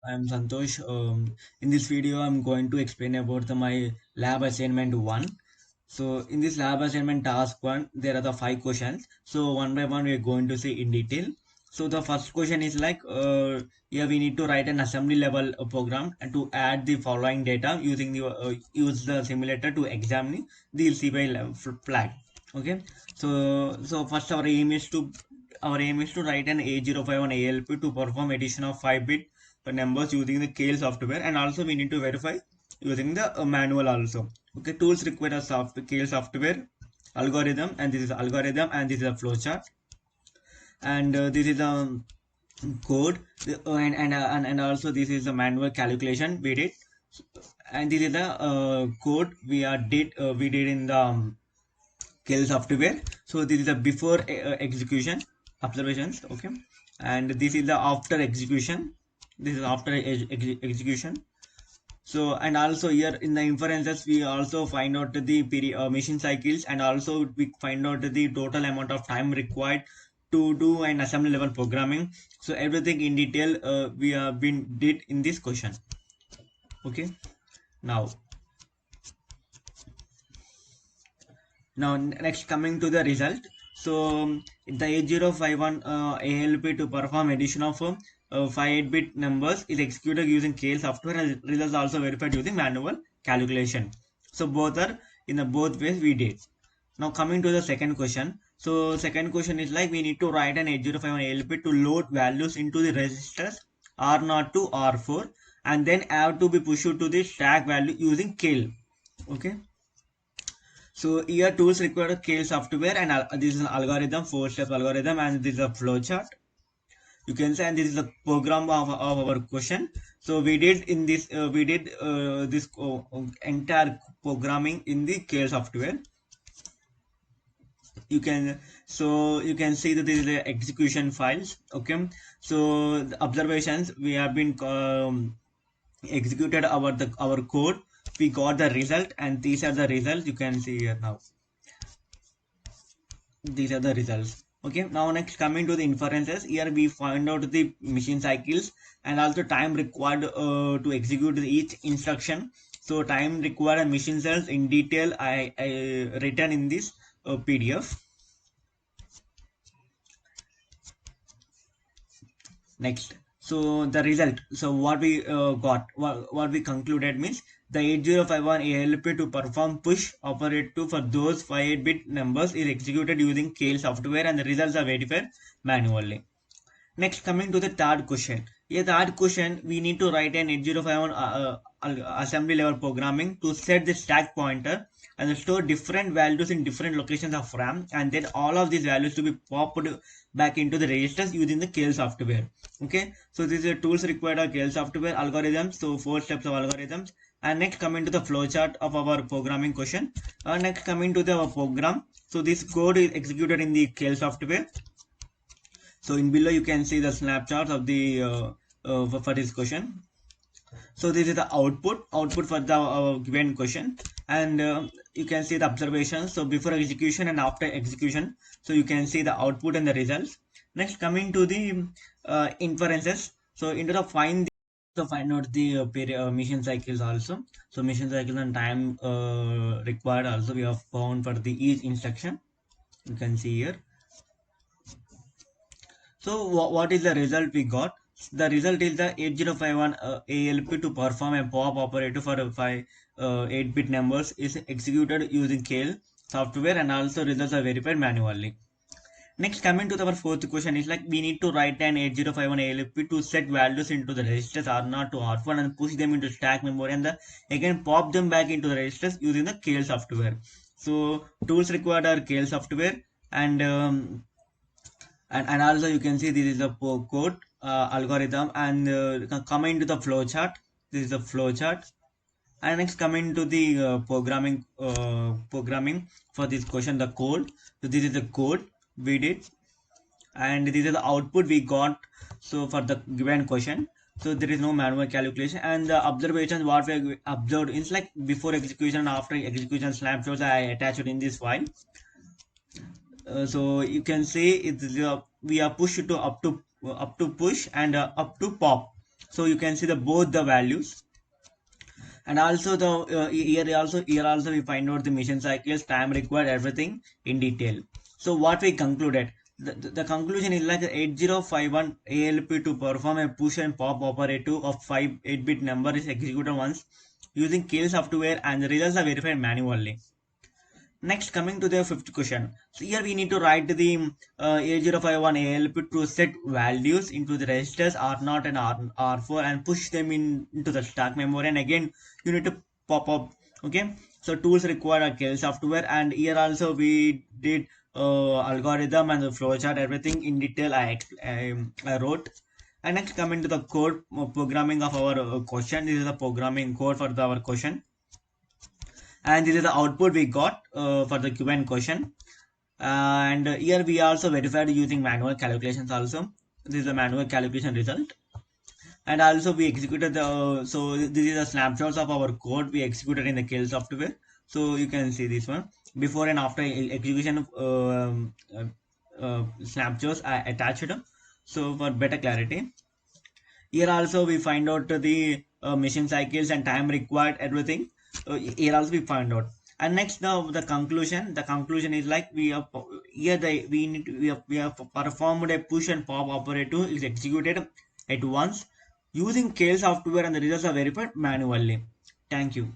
I'm Santosh. In this video, I'm going to explain about my lab assignment 1. So in this lab assignment task 1, there are the 5 questions. So one by one, we're going to see in detail. So the first question is like, here we need to write an assembly level program and to add the following data using the use the simulator to examine the LCY flag. Okay. So first our aim is to write an A051 ALP to perform addition of 5-bit numbers using the Kale software, and also we need to verify using the manual also. Okay, tools require a Kale software algorithm, and this is algorithm, and this is a flowchart, and this is a code, and also this is a manual calculation we did, and this is the code we did in the Kale software. So this is the before execution observations. Okay, and this is the after execution. This is after execution. So, and also here in the inferences we also find out the machine cycles, and also we find out the total amount of time required to do an assembly level programming. So everything in detail we have been did in this question. Okay, now next, coming to the result. So the 8051 ALP to perform addition of 5 8-bit numbers is executed using Kale software, and results also verified using manual calculation. So both are in the both ways we did. Now coming to the second question. So second question is like, we need to write an 8051 ALP to load values into the registers R0 to R4, and then have to be pushed to the stack value using Kale. Okay. So here tools require Kale software, and this is an algorithm, 4-step algorithm, and this is a flowchart. You can say, and this is the program of our question. So we did in this this entire programming in the Kale software. You can see that this is the execution files. Okay, so the observations we have been executed our code. We got the result, and these are the results you can see here now. These are the results. Okay, now next, coming to the inferences, here we find out the machine cycles and also time required to execute each instruction. So time required and machine cells in detail I written in this PDF. Next, so the result, so what we got, what we concluded means the 8051 ALP to perform push operator for those 5-bit numbers is executed using Kale software, and the results are verified manually. Next, coming to the third question. Yeah, third question, we need to write an 8051 assembly level programming to set the stack pointer and store different values in different locations of RAM, and then all of these values to be popped back into the registers using the Kale software. Okay, so these are tools required of Kale software algorithms. So 4 steps of algorithms. And next, coming to the flowchart of our programming question. Next, coming to the program. So this code is executed in the Kale software. So in below you can see the snapshots of the for this question. So this is the output for the given question, and you can see the observations. So before execution and after execution, so you can see the output and the results. Next, coming to the inferences. So into the find out the mission cycles also. So mission cycles and time required also we have found for the each instruction. You can see here. So what is the result we got? The result is the 8051 ALP to perform a pop operator for 8-bit numbers is executed using Kale software, and also results are verified manually. Next, coming to our fourth question is like, we need to write an 8051 ALP to set values into the registers R0 to R1 and push them into stack memory, and again pop them back into the registers using the Kale software. So tools required are Kale software, and also you can see this is a code algorithm, and coming to the flowchart, this is a flowchart. And next, coming to the programming for this question, the code. So this is the code we did, and this is the output we got. So for the given question, so there is no manual calculation, and the observations what we observed is like before execution and after execution snapshots I attached in this file. So you can see we are pushed to up to push and up to pop. So you can see the both the values. And also the here also we find out the mission cycles, time required, everything in detail. So what we concluded, the conclusion is like 8051 ALP to perform a push and pop operator of 8-bit number is executed once using Keil software, and the results are verified manually. Next, coming to the fifth question. So here we need to write the 8051 ALP to set values into the registers R0 and R4 and push them into the stack memory. And again, you need to pop up. Okay. So tools require a Keil software, and here also we did algorithm and the flowchart, everything in detail. I wrote. And next, coming to the code programming of our question. This is the programming code for our question, and this is the output we got for the given question. And here we also verified using manual calculations also. This is the manual calculation result. And also we executed the so this is the snapshots of our code we executed in the Keil software. So you can see this one before and after execution snapshots I attached. So for better clarity, here also we find out the mission cycles and time required, everything. Here also we find out. And next, the conclusion. The conclusion is like we have here we have performed a push and pop operator is executed at once using Keil software, and the results are verified manually. Thank you.